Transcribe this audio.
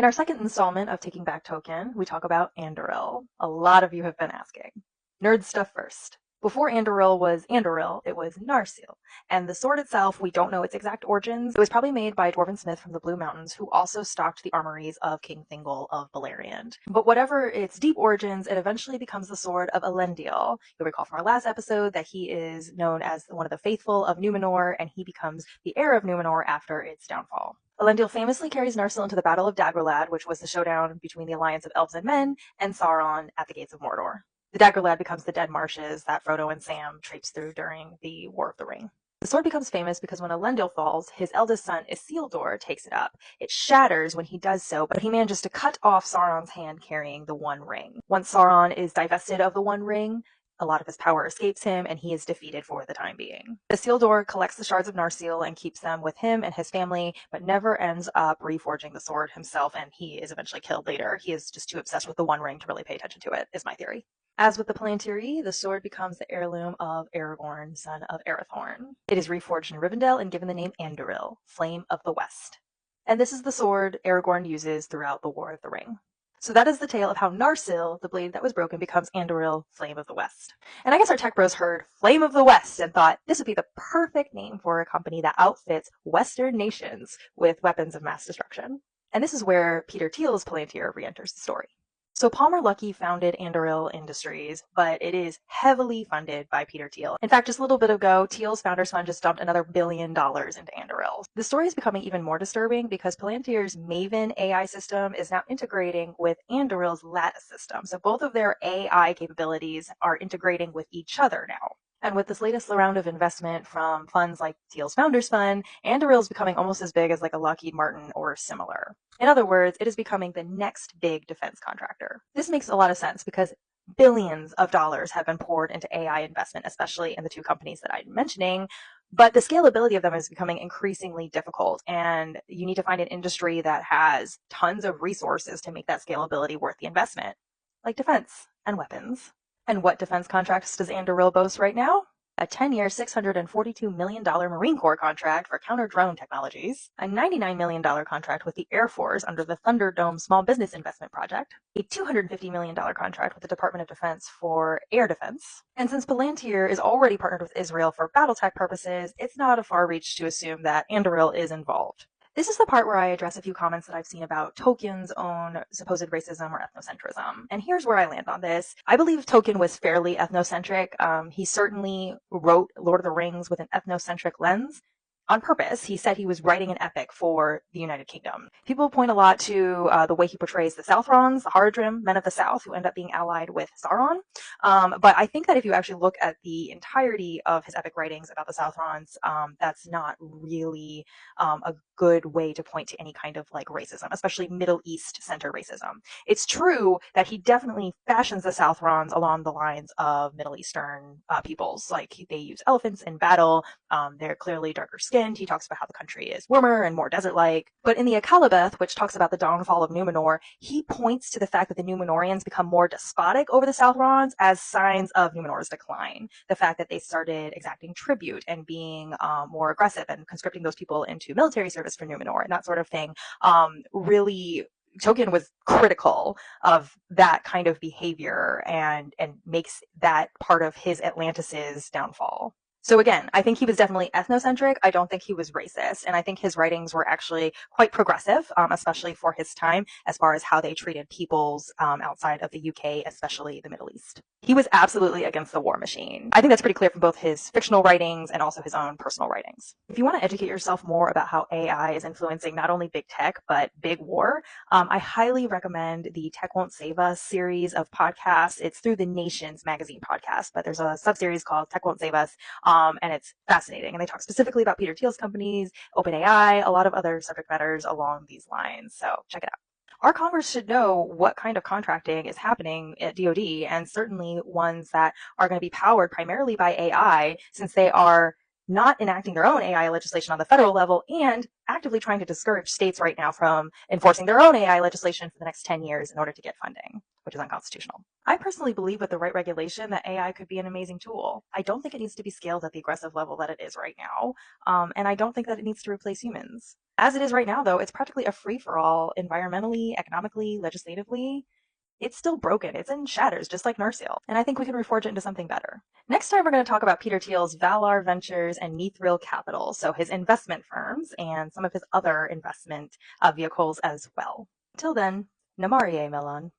In our second installment of Taking Back Tolkien, we talk about Anduril. A lot of you have been asking. Nerd stuff first. Before Anduril was Anduril, it was Narsil. And the sword itself, we don't know its exact origins. It was probably made by a dwarven smith from the Blue Mountains who also stocked the armories of King Thingol of Beleriand. But whatever its deep origins, it eventually becomes the sword of Elendil. You'll recall from our last episode that he is known as one of the faithful of Numenor, and he becomes the heir of Numenor after its downfall. Elendil famously carries Narsil into the Battle of Dagorlad, which was the showdown between the alliance of elves and men and Sauron at the gates of Mordor. The Dagorlad becomes the dead marshes that Frodo and Sam traipse through during the War of the Ring. The sword becomes famous because when Elendil falls, his eldest son Isildur takes it up. It shatters when he does so, but he manages to cut off Sauron's hand carrying the One Ring. Once Sauron is divested of the One Ring, a lot of his power escapes him, and he is defeated for the time being. Isildur collects the shards of Narsil and keeps them with him and his family, but never ends up reforging the sword himself, and he is eventually killed later. He is just too obsessed with the One Ring to really pay attention to it, is my theory. As with the Palantiri, the sword becomes the heirloom of Aragorn, son of Arathorn. It is reforged in Rivendell and given the name Anduril, Flame of the West. And this is the sword Aragorn uses throughout the War of the Ring. So that is the tale of how Narsil, the blade that was broken, becomes Anduril, Flame of the West. And I guess our tech bros heard Flame of the West and thought this would be the perfect name for a company that outfits Western nations with weapons of mass destruction. And this is where Peter Thiel's Palantir re-enters the story. So Palmer Luckey founded Anduril Industries, but it is heavily funded by Peter Thiel. In fact, just a little bit ago, Thiel's founders fund just dumped another $1 billion into Anduril. The story is becoming even more disturbing because Palantir's Maven AI system is now integrating with Anduril's Lattice system. So both of their AI capabilities are integrating with each other now. And with this latest round of investment from funds like Thiel's Founders Fund, Anduril is becoming almost as big as like a Lockheed Martin or similar. In other words, it is becoming the next big defense contractor. This makes a lot of sense because billions of dollars have been poured into AI investment, especially in the two companies that I'm mentioning, but the scalability of them is becoming increasingly difficult, and you need to find an industry that has tons of resources to make that scalability worth the investment, like defense and weapons. And what defense contracts does Anduril boast right now? A 10-year, $642 million Marine Corps contract for counter-drone technologies, a $99 million contract with the Air Force under the Thunderdome Small Business Investment Project, a $250 million contract with the Department of Defense for air defense. And since Palantir is already partnered with Israel for battletech purposes, it's not a far reach to assume that Anduril is involved. This is the part where I address a few comments that I've seen about Tolkien's own supposed racism or ethnocentrism. And here's where I land on this. I believe Tolkien was fairly ethnocentric. He certainly wrote Lord of the Rings with an ethnocentric lens. On purpose, he said he was writing an epic for the United Kingdom. People point a lot to the way he portrays the Southrons, the Haradrim, men of the South, who end up being allied with Sauron. But I think that if you actually look at the entirety of his epic writings about the Southrons, that's not really a good way to point to any kind of like racism, especially Middle East center racism. It's true that he definitely fashions the Southrons along the lines of Middle Eastern peoples. Like they use elephants in battle. They're clearly darker skinned. He talks about how the country is warmer and more desert-like. But in the Akallabeth, which talks about the downfall of Numenor, he points to the fact that the Numenorians become more despotic over the Southrons as signs of Numenor's decline. The fact that they started exacting tribute and being more aggressive and conscripting those people into military service for Numenor and that sort of thing. Really, Tolkien was critical of that kind of behavior and makes that part of his Atlantis's downfall. So again, I think he was definitely ethnocentric. I don't think he was racist. And I think his writings were actually quite progressive, especially for his time, as far as how they treated peoples outside of the UK, especially the Middle East. He was absolutely against the war machine. I think that's pretty clear from both his fictional writings and also his own personal writings. If you want to educate yourself more about how AI is influencing not only big tech, but big war, I highly recommend the Tech Won't Save Us series of podcasts. It's through the Nations magazine podcast, but there's a sub-series called Tech Won't Save Us. And it's fascinating. And they talk specifically about Peter Thiel's companies, OpenAI, a lot of other subject matters along these lines. So check it out. Our Congress should know what kind of contracting is happening at DoD, and certainly ones that are going to be powered primarily by AI, since they are not enacting their own AI legislation on the federal level, and actively trying to discourage states right now from enforcing their own AI legislation for the next 10 years in order to get funding, which is unconstitutional. I personally believe with the right regulation that AI could be an amazing tool. I don't think it needs to be scaled at the aggressive level that it is right now, and I don't think that it needs to replace humans. As it is right now, though, it's practically a free-for-all environmentally, economically, legislatively. It's still broken. It's in shatters, just like Narsil. And I think we can reforge it into something better. Next time, we're going to talk about Peter Thiel's Valar Ventures and Mithril Capital, so his investment firms and some of his other investment vehicles as well. Until then, Namarie Melon.